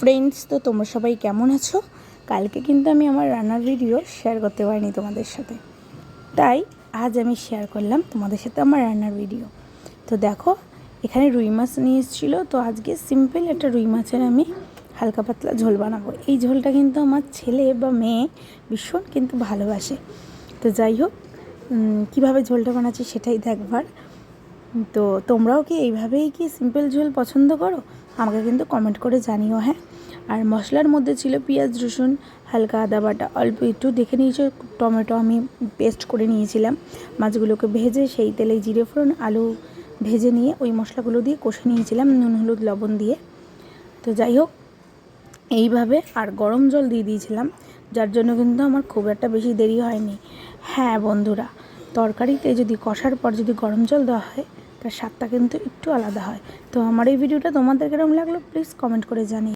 Friends, তো তোমরা সবাই কেমন আছো? কালকে কিন্তু আমি আমার রান্নার ভিডিও শেয়ার করতে পারিনি তোমাদের সাথে, তাই আজ আমি শেয়ার করলাম তোমাদের সাথে আমার রান্নার ভিডিও। তো দেখো, এখানে রুই মাছ নিয়ে এসেছিলো। তো আজকে সিম্পল একটা রুই মাছের আমি হালকা পাতলা ঝোল বানাবো। এই ঝোলটা কিন্তু আমার ছেলে বা মেয়ে ভীষণ কিন্তু ভালোবাসে। তো যাই হোক, কীভাবে ঝোলটা বানাচ্ছি সেটাই দেখবার। তো তোমরাও কি এইভাবেই কি সিম্পল ঝোল পছন্দ করো? আমাকে কিন্তু কমেন্ট করে জানিও। হ্যাঁ, আর মশলার মধ্যে ছিল পেঁয়াজ, রসুন, হালকা আদা বাটা, অল্প একটু দেখে নিয়েছো টমেটো আমি পেস্ট করে নিয়েছিলাম। মাছগুলোকে ভেজে সেই তেলে জিরে ফোড়ন, আলু ভেজে নিয়ে ওই মশলাগুলো দিয়ে কষে নিয়েছিলাম নুন, হলুদ, লবণ দিয়ে। তো যাই হোক, এইভাবে আর গরম জল দিয়ে দিয়েছিলাম, যার জন্য কিন্তু আমার খুব একটা বেশি দেরি হয়নি। হ্যাঁ বন্ধুরা, তরকারিতে যদি কষার পর যদি গরম জল দেওয়া হয় তার স্বাদটা কিন্তু একটু আলাদা হয়। তো আমার এই ভিডিওটা তোমাদের কেরম লাগলো প্লিজ কমেন্ট করে জানিও।